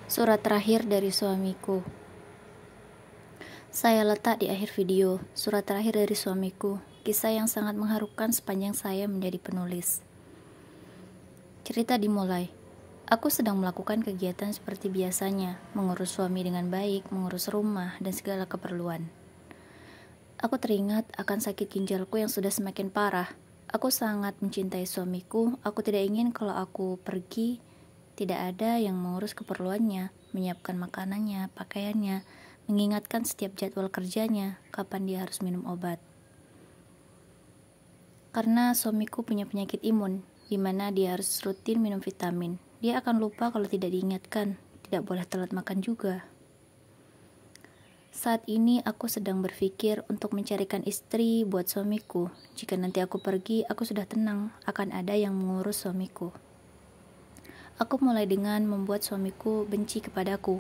Surat terakhir dari suamiku. Saya letak di akhir video, surat terakhir dari suamiku, kisah yang sangat mengharukan sepanjang saya menjadi penulis. Cerita dimulai. Aku sedang melakukan kegiatan seperti biasanya, mengurus suami dengan baik, mengurus rumah, dan segala keperluan. Aku teringat akan sakit ginjalku yang sudah semakin parah. Aku sangat mencintai suamiku, aku tidak ingin kalau aku pergi, tidak ada yang mengurus keperluannya, menyiapkan makanannya, pakaiannya, mengingatkan setiap jadwal kerjanya, kapan dia harus minum obat. Karena suamiku punya penyakit imun, di mana dia harus rutin minum vitamin. Dia akan lupa kalau tidak diingatkan, tidak boleh telat makan juga. Saat ini aku sedang berpikir untuk mencarikan istri buat suamiku. Jika nanti aku pergi, aku sudah tenang, akan ada yang mengurus suamiku. Aku mulai dengan membuat suamiku benci kepadaku.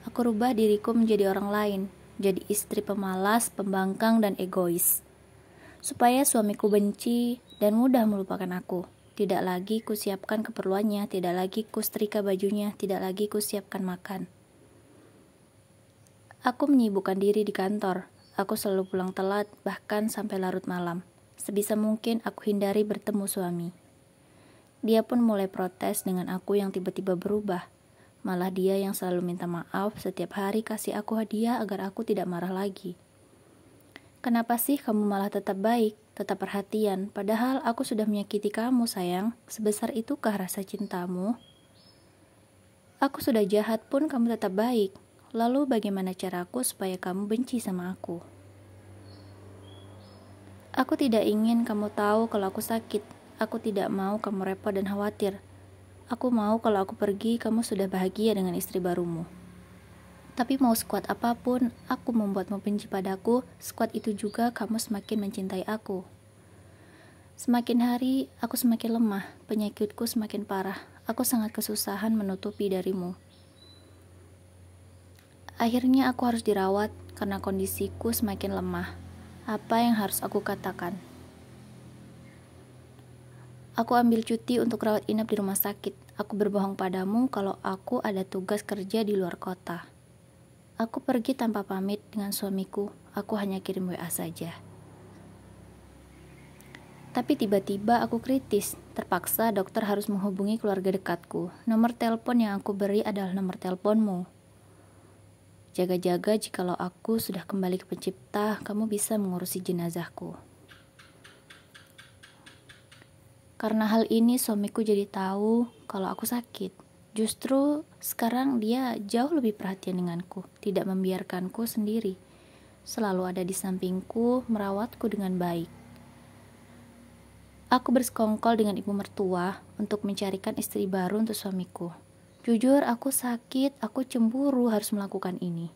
Aku rubah diriku menjadi orang lain, jadi istri pemalas, pembangkang, dan egois. Supaya suamiku benci dan mudah melupakan aku. Tidak lagi kusiapkan keperluannya, tidak lagi kusetrika bajunya, tidak lagi kusiapkan makan. Aku menyibukkan diri di kantor. Aku selalu pulang telat, bahkan sampai larut malam. Sebisa mungkin aku hindari bertemu suami. Dia pun mulai protes dengan aku yang tiba-tiba berubah. Malah dia yang selalu minta maaf setiap hari kasih aku hadiah agar aku tidak marah lagi. Kenapa sih kamu malah tetap baik, tetap perhatian, padahal aku sudah menyakiti kamu sayang, sebesar itukah rasa cintamu? Aku sudah jahat pun kamu tetap baik, lalu bagaimana caraku supaya kamu benci sama aku? Aku tidak ingin kamu tahu kalau aku sakit, aku tidak mau kamu repot dan khawatir. Aku mau kalau aku pergi, kamu sudah bahagia dengan istri barumu. Tapi mau sekuat apapun, aku membuatmu benci padaku, sekuat itu juga kamu semakin mencintai aku. Semakin hari, aku semakin lemah, penyakitku semakin parah, aku sangat kesusahan menutupi darimu. Akhirnya aku harus dirawat, karena kondisiku semakin lemah. Apa yang harus aku katakan? Aku ambil cuti untuk rawat inap di rumah sakit. Aku berbohong padamu kalau aku ada tugas kerja di luar kota. Aku pergi tanpa pamit dengan suamiku, aku hanya kirim WA saja. Tapi tiba-tiba aku kritis, terpaksa dokter harus menghubungi keluarga dekatku. Nomor telepon yang aku beri adalah nomor teleponmu. Jaga-jaga jikalau aku sudah kembali ke pencipta, kamu bisa mengurusi jenazahku. Karena hal ini suamiku jadi tahu kalau aku sakit. Justru sekarang dia jauh lebih perhatian denganku, tidak membiarkanku sendiri. Selalu ada di sampingku, merawatku dengan baik. Aku bersekongkol dengan ibu mertua untuk mencarikan istri baru untuk suamiku. Jujur, aku sakit, aku cemburu harus melakukan ini.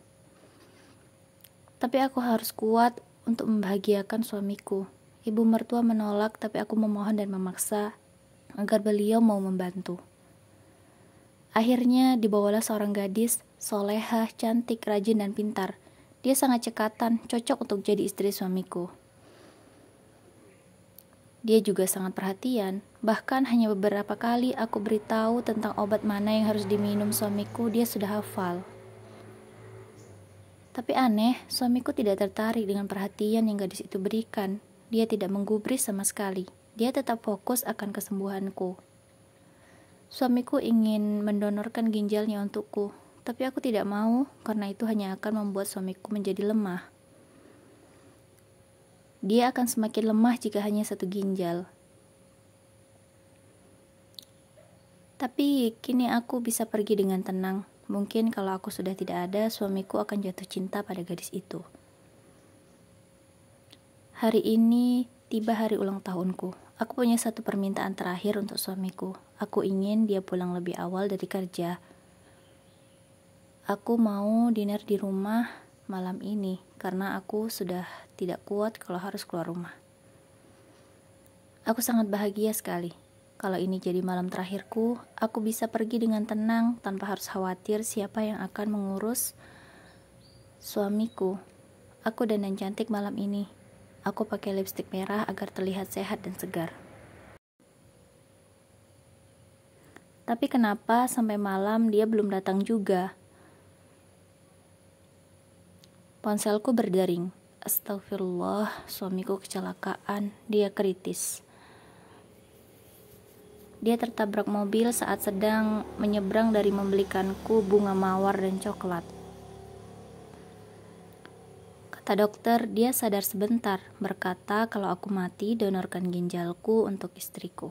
Tapi aku harus kuat untuk membahagiakan suamiku. Ibu mertua menolak, tapi aku memohon dan memaksa agar beliau mau membantu. Akhirnya dibawalah seorang gadis, solehah, cantik, rajin, dan pintar. Dia sangat cekatan, cocok untuk jadi istri suamiku. Dia juga sangat perhatian, bahkan hanya beberapa kali aku beritahu tentang obat mana yang harus diminum suamiku, dia sudah hafal. Tapi aneh, suamiku tidak tertarik dengan perhatian yang gadis itu berikan. Dia tidak menggubris sama sekali. Dia tetap fokus akan kesembuhanku. Suamiku ingin mendonorkan ginjalnya untukku, tapi aku tidak mau karena itu hanya akan membuat suamiku menjadi lemah. Dia akan semakin lemah jika hanya satu ginjal. Tapi kini aku bisa pergi dengan tenang. Mungkin kalau aku sudah tidak ada, suamiku akan jatuh cinta pada gadis itu. Hari ini tiba hari ulang tahunku. Aku punya satu permintaan terakhir untuk suamiku. Aku ingin dia pulang lebih awal dari kerja. Aku mau dinner di rumah malam ini karena aku sudah tidak kuat kalau harus keluar rumah. Aku sangat bahagia sekali. Kalau ini jadi malam terakhirku, aku bisa pergi dengan tenang tanpa harus khawatir siapa yang akan mengurus suamiku. Aku dandan cantik malam ini. Aku pakai lipstik merah agar terlihat sehat dan segar. Tapi kenapa sampai malam dia belum datang juga? Ponselku berdering. Astagfirullah, suamiku kecelakaan, dia kritis. Dia tertabrak mobil saat sedang menyeberang dari membelikanku bunga mawar dan coklat. Kata dokter, dia sadar sebentar, berkata kalau aku mati, donorkan ginjalku untuk istriku.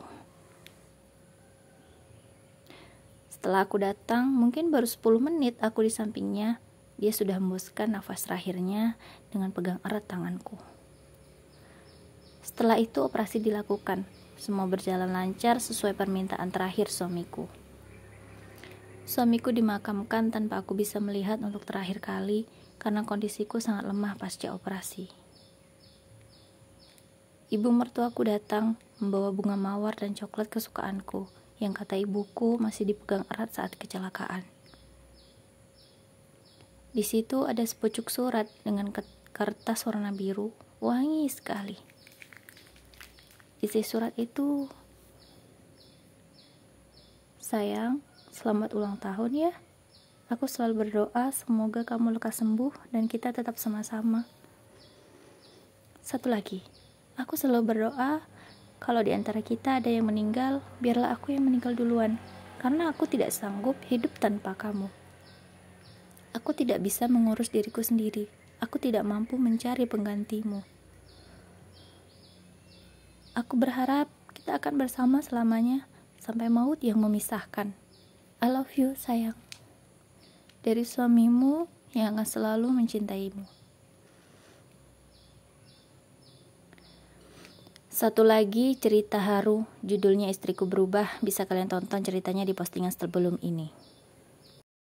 Setelah aku datang, mungkin baru 10 menit aku di sampingnya, dia sudah hembuskan nafas terakhirnya dengan pegang erat tanganku. Setelah itu operasi dilakukan. Semua berjalan lancar sesuai permintaan terakhir suamiku. Suamiku dimakamkan tanpa aku bisa melihat untuk terakhir kali karena kondisiku sangat lemah pasca operasi. Ibu mertuaku datang membawa bunga mawar dan coklat kesukaanku yang kata ibuku masih dipegang erat saat kecelakaan. Di situ ada sepucuk surat dengan kertas warna biru, wangi sekali. Isi surat itu, sayang, selamat ulang tahun ya. Aku selalu berdoa semoga kamu lekas sembuh dan kita tetap sama-sama. Satu lagi, aku selalu berdoa kalau di antara kita ada yang meninggal, biarlah aku yang meninggal duluan, karena aku tidak sanggup hidup tanpa kamu. Aku tidak bisa mengurus diriku sendiri. Aku tidak mampu mencari penggantimu. Aku berharap kita akan bersama selamanya sampai maut yang memisahkan. I love you, sayang. Dari suamimu yang akan selalu mencintaimu. Satu lagi cerita haru, judulnya Istriku Berubah. Bisa kalian tonton ceritanya di postingan sebelum ini.